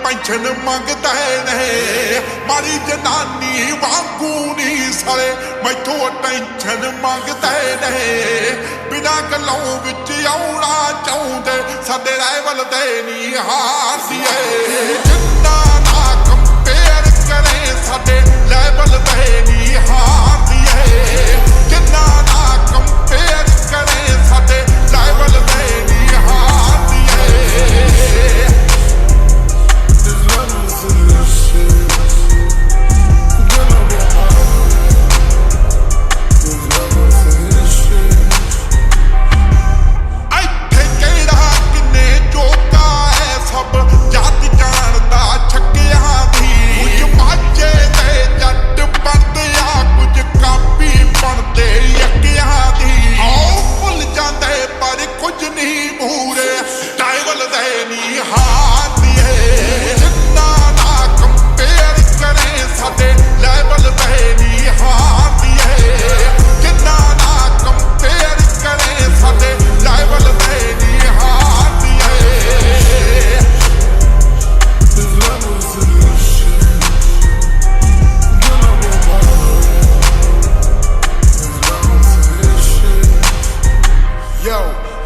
Pension ਮੰਗਦੇ ਨੇ ਮਾਰੀ ਜਨਾਨੀ ਵਾਂਗੂ ਨੀ ਸਾਲੇ ਮੈਥੋਂ ਟੈਨਸ਼ਨ ਮੰਗਦੇ ਨੇ ਬਿਨਾਂ ਗੱਲੋਂ ਵਿੱਚ ਆਉਣਾ ਚਾਹੁੰਦੇ ਸਾਡੇ ਰਾਈਵਲ ਦੇ ਨੀ ਹਾਰਦੀਏ ਜਿੰਨਾ ਨਾ ਕੰਪੇਅਰ ਕਰੇ ਸਾਡੇ ਲੈਵਲ ਦੇ ਨੀ ਹਾਰਦੀਏ ਜਿੰਨਾ ਨਾ ਕੰਪੇਅਰ ਕਰੇ ਸਾਡੇ ਲੈਵਲ ਦੇ ਨੀ ਹਾਰਦੀਏ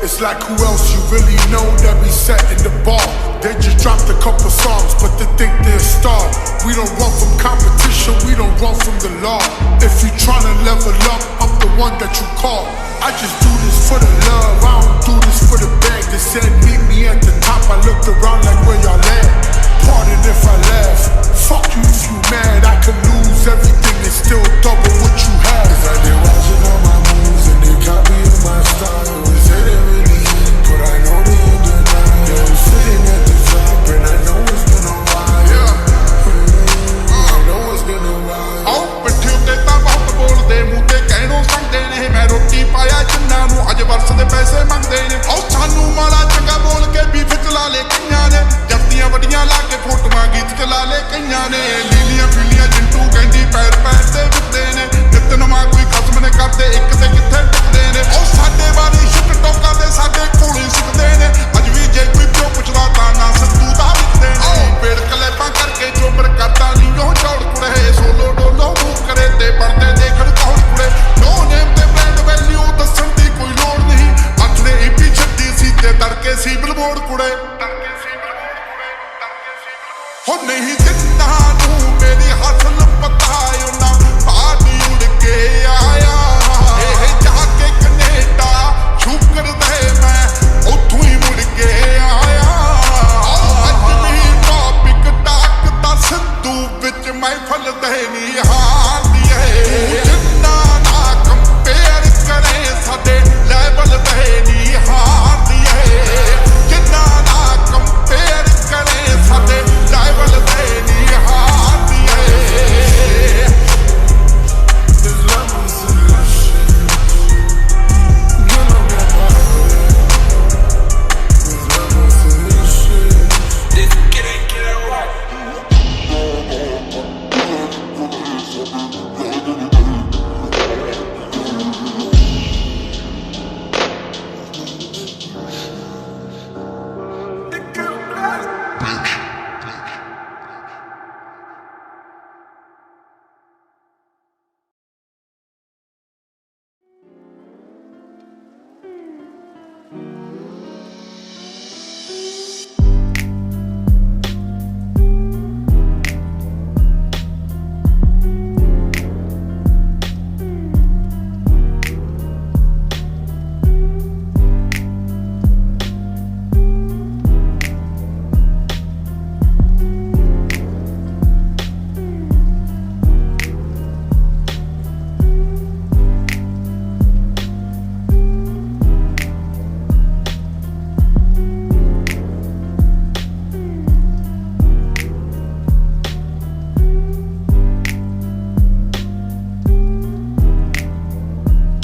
It's like who else you really know that be setting the bar. They just dropped a couple songs, but they think they're a star. We don't run from competition, we don't run from the law. If you tryna level up, I'm the one that you call. I just do this for the love, I don't do this for the bag. They said meet me at the top, I looked around like where y'all at. Pardon if I laugh, fuck you if you mad. I could lose everything and still double what you have. Cause I been watching all my moves and they copying my style. They say they really in, but I know they in denial. They was sitting at the top and I know it's been a while. I know it's been a while. ਆਓ ਪਿੱਠੇ ਉੱਤੇ ਤਾਂ ਬਹੁਤ ਬੋਲਦੇ ਮੂੰਹ ਤੇ ਕਹਿਣੋਂ ਸੰਗਦੇ ਨੇ ਮੈਂ ਰੋਟੀ ਪਾਇਆ ਜਿੰਨਾਂ ਨੂੰ ਅੱਜ ਵਰਸ ਦੇ ਪੈਸੇ ਮੰਗਦੇ ਨੇ ਆਓ ਸਾਨੂੰ ਮਾੜਾ ਚੰਗਾ ਬੋਲ ਕੇ ਬੀਫ ਚਲਾ ਲੈ ਕਈਆਂ ਨੇ ਜੱਤੀਆਂ ਵੱਡੀਆਂ ਲਾ ਕੇ ਫੋਟੋਆਂ ਗੀਤ ਚਲਾ ਲੈ ਕਈਆਂ ਨੇ ਲੀਲੀਆਂ ਫੀਲੀਆਂ ਜਿੰਟੂ ਕਹਿੰਦੀ ਪੈਰ ਪੈਰ ਤੇ ਵਿੱਤੇ ਨੇ ਨਿਤਨਮਾ ਕੋਈ ਖਸਮ ਨੇ ਕਰਦੇ ਇੱਕ ਤੇ ਕਿੱਥੇ ਟਿਕਦੇ ਨੇ ਉਹ ਸਾਡੇ ਵਾਰੀ ਸ਼ਿਟ ਟੋਕਾਂ ਦੇ ਸਾਡੇ ਕੋਲੇ ਸਿੱਖਦੇ ਨੇ ਅੱਜ ਵੀ ਜੇ ਕੋਈ ਪਿਓ ਪੁੱਛਦਾ ਤਾਂ ਨਾ ਸਿੱਧੂ ਦਾ ਲਿਖਦੇ ਨੇ ਪੇੜ ਕਲੇਪਾਂ ਕਰਕੇ ਚੋਬਰ ਕਰਦਾ ਨਹੀਂ ਉਹ ਚੌੜ ਕੁੜੇ ਸੋਲੋ ਡੋਲੋ ਮੂੰਹ ਕਰੇ ਤੇ ਪਰਦੇ ਦੇਖਣ ਕੌਣ ਕੁੜੇ ਨੋ ਨੇਮ ਤੇ ਬ੍ਰਾਂਡ ਵੈਲਿਊ ਦੱਸਣ ਦੀ ਕੋਈ ਲੋੜ ਨਹੀਂ ਅੱਠ ਨੇ ਈਪੀ ਛੱਡੀ ਸੀ ਤੇ ਤੜਕੇ ਸੀ ਬਿਲਬੋਰਡ ਕੁੜੇ ਹੋ ਨਹੀਂ